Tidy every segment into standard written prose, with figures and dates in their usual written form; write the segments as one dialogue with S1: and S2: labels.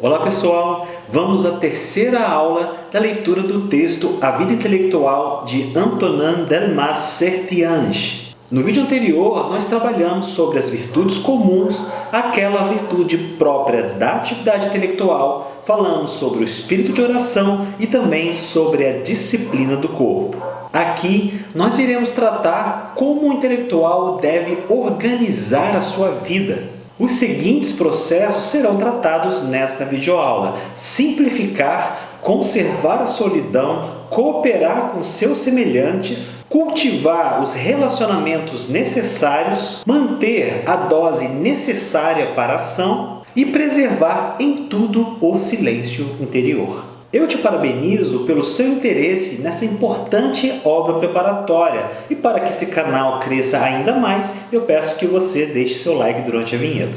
S1: Olá pessoal, vamos à terceira aula da leitura do texto A Vida Intelectual de Antonin Delmas-Sertianges. No vídeo anterior, nós trabalhamos sobre as virtudes comuns àquela virtude própria da atividade intelectual, falamos sobre o espírito de oração e também sobre a disciplina do corpo. Aqui, nós iremos tratar como o intelectual deve organizar a sua vida. Os seguintes processos serão tratados nesta videoaula: simplificar, conservar a solidão, cooperar com seus semelhantes, cultivar os relacionamentos necessários, manter a dose necessária para a ação e preservar em tudo o silêncio interior. Eu te parabenizo pelo seu interesse nessa importante obra preparatória e para que esse canal cresça ainda mais, eu peço que você deixe seu like durante a vinheta.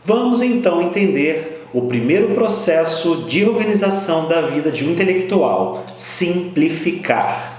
S1: Vamos então entender o primeiro processo de organização da vida de um intelectual: simplificar.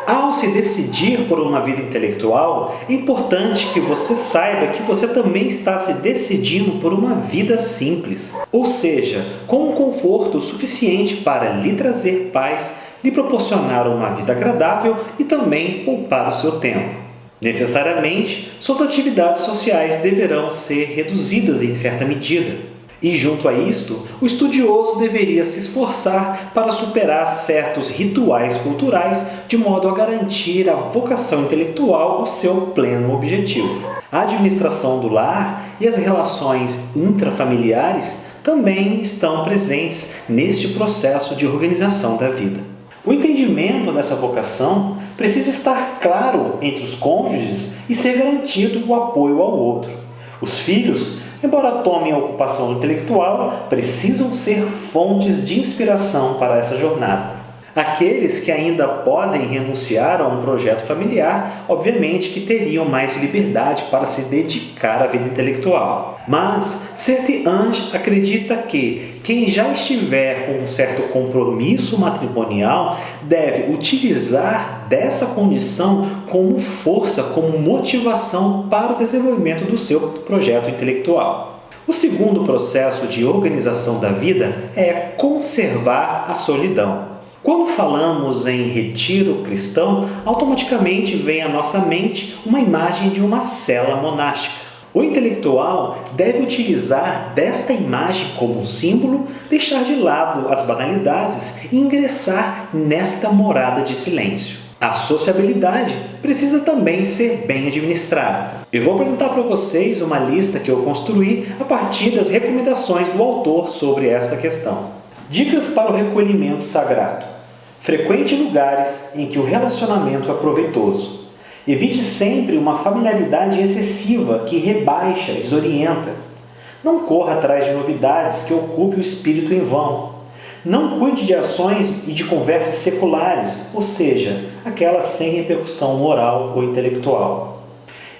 S1: Ao se decidir por uma vida intelectual, é importante que você saiba que você também está se decidindo por uma vida simples, ou seja, com um conforto suficiente para lhe trazer paz, lhe proporcionar uma vida agradável e também poupar o seu tempo. Necessariamente, suas atividades sociais deverão ser reduzidas em certa medida. E junto a isto, o estudioso deveria se esforçar para superar certos rituais culturais de modo a garantir à vocação intelectual o seu pleno objetivo. A administração do lar e as relações intrafamiliares também estão presentes neste processo de organização da vida. O entendimento dessa vocação precisa estar claro entre os cônjuges e ser garantido o apoio ao outro. Os filhos, embora tomem a ocupação intelectual, precisam ser fontes de inspiração para essa jornada. Aqueles que ainda podem renunciar a um projeto familiar, obviamente que teriam mais liberdade para se dedicar à vida intelectual. Mas Sertianges acredita que quem já estiver com um certo compromisso matrimonial deve utilizar dessa condição como força, como motivação para o desenvolvimento do seu projeto intelectual. O segundo processo de organização da vida é conservar a solidão. Quando falamos em retiro cristão, automaticamente vem à nossa mente uma imagem de uma cela monástica. O intelectual deve utilizar desta imagem como símbolo, deixar de lado as banalidades e ingressar nesta morada de silêncio. A sociabilidade precisa também ser bem administrada. Eu vou apresentar para vocês uma lista que eu construí a partir das recomendações do autor sobre esta questão. Dicas para o recolhimento sagrado. Frequente lugares em que o relacionamento é proveitoso. Evite sempre uma familiaridade excessiva que rebaixa e desorienta. Não corra atrás de novidades que ocupem o espírito em vão. Não cuide de ações e de conversas seculares, ou seja, aquelas sem repercussão moral ou intelectual.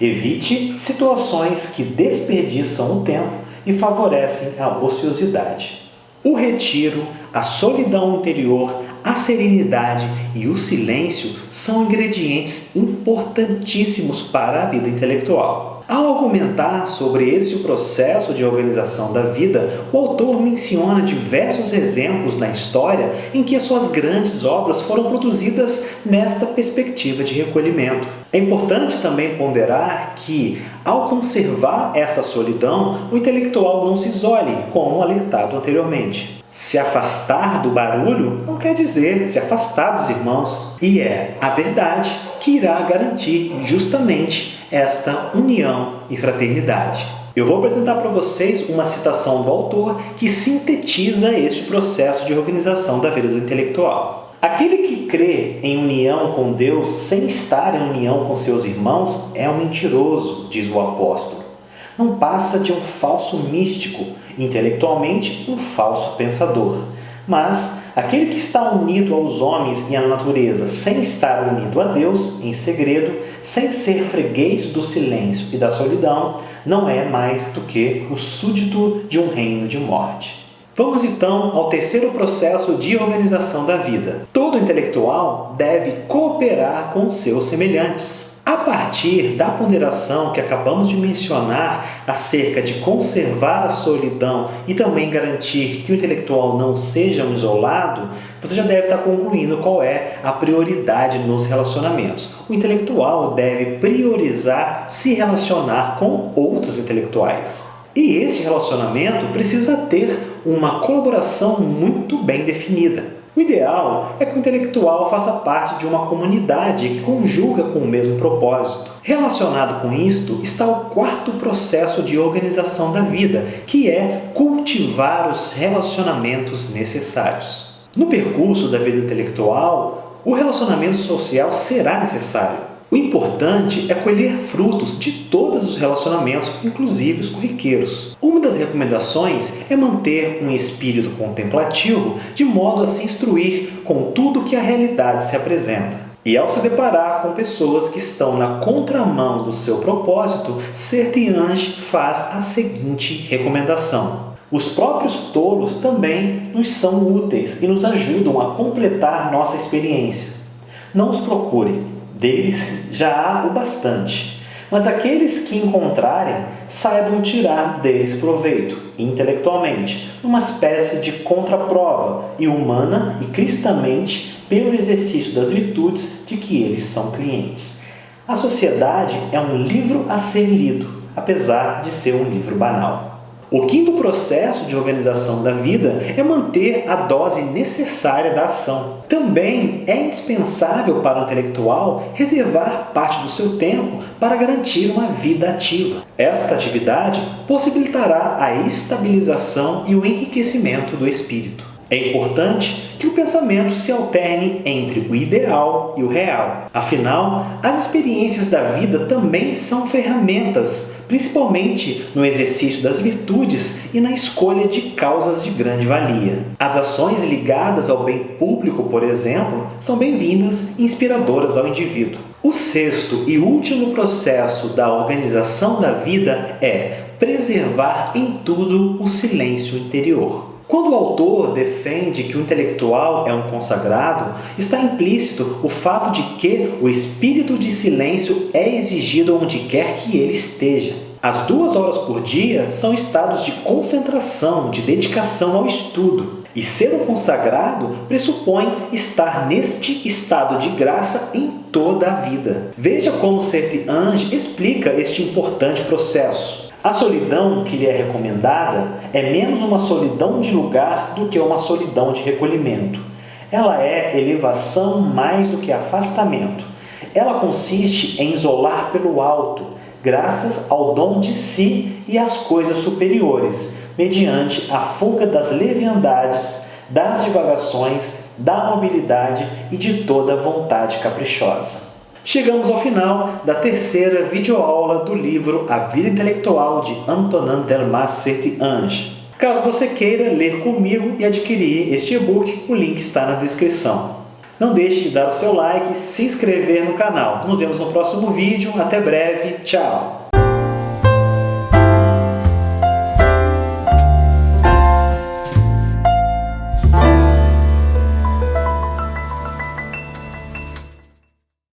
S1: Evite situações que desperdiçam o tempo e favorecem a ociosidade. O retiro, a solidão interior, a serenidade e o silêncio são ingredientes importantíssimos para a vida intelectual. Ao argumentar sobre esse processo de organização da vida, o autor menciona diversos exemplos na história em que as suas grandes obras foram produzidas nesta perspectiva de recolhimento. É importante também ponderar que, ao conservar esta solidão, o intelectual não se isole, como alertado anteriormente. Se afastar do barulho não quer dizer se afastar dos irmãos. E é a verdade que irá garantir justamente esta união e fraternidade. Eu vou apresentar para vocês uma citação do autor que sintetiza este processo de organização da vida do intelectual. Aquele que crê em união com Deus sem estar em união com seus irmãos é um mentiroso, diz o apóstolo. Não passa de um falso místico, intelectualmente um falso pensador. Mas aquele que está unido aos homens e à natureza sem estar unido a Deus, em segredo, sem ser freguês do silêncio e da solidão, não é mais do que o súdito de um reino de morte. Vamos então ao terceiro processo de organização da vida. Todo intelectual deve cooperar com seus semelhantes. A partir da ponderação que acabamos de mencionar acerca de conservar a solidão e também garantir que o intelectual não seja um isolado, você já deve estar concluindo qual é a prioridade nos relacionamentos. O intelectual deve priorizar se relacionar com outros intelectuais. E esse relacionamento precisa ter uma colaboração muito bem definida. O ideal é que o intelectual faça parte de uma comunidade que conjuga com o mesmo propósito. Relacionado com isto está o quarto processo de organização da vida, que é cultivar os relacionamentos necessários. No percurso da vida intelectual, o relacionamento social será necessário. O importante é colher frutos de todos os relacionamentos, inclusive os corriqueiros. Uma das recomendações é manter um espírito contemplativo, de modo a se instruir com tudo que a realidade se apresenta. E ao se deparar com pessoas que estão na contramão do seu propósito, Saint-Ange faz a seguinte recomendação: os próprios tolos também nos são úteis e nos ajudam a completar nossa experiência. Não os procurem. Deles já há o bastante, mas aqueles que encontrarem saibam tirar deles proveito, intelectualmente, numa espécie de contraprova, e humana e cristamente, pelo exercício das virtudes de que eles são clientes. A Sociedade é um livro a ser lido, apesar de ser um livro banal. O quinto processo de organização da vida é manter a dose necessária da ação. Também é indispensável para o intelectual reservar parte do seu tempo para garantir uma vida ativa. Esta atividade possibilitará a estabilização e o enriquecimento do espírito. É importante que o pensamento se alterne entre o ideal e o real. Afinal, as experiências da vida também são ferramentas, principalmente no exercício das virtudes e na escolha de causas de grande valia. As ações ligadas ao bem público, por exemplo, são bem-vindas e inspiradoras ao indivíduo. O sexto e último processo da organização da vida é preservar em tudo o silêncio interior. Quando o autor defende que o intelectual é um consagrado, está implícito o fato de que o espírito de silêncio é exigido onde quer que ele esteja. As 2 horas por dia são estados de concentração, de dedicação ao estudo. E ser um consagrado pressupõe estar neste estado de graça em toda a vida. Veja como Saint-Ange explica este importante processo. A solidão que lhe é recomendada é menos uma solidão de lugar do que uma solidão de recolhimento. Ela é elevação mais do que afastamento. Ela consiste em isolar pelo alto, graças ao dom de si e às coisas superiores, mediante a fuga das leviandades, das divagações, da mobilidade e de toda vontade caprichosa. Chegamos ao final da terceira videoaula do livro A Vida Intelectual de Antonin Delmas Saint-Ange. Caso você queira ler comigo e adquirir este e-book, o link está na descrição. Não deixe de dar o seu like e se inscrever no canal. Nos vemos no próximo vídeo. Até breve. Tchau!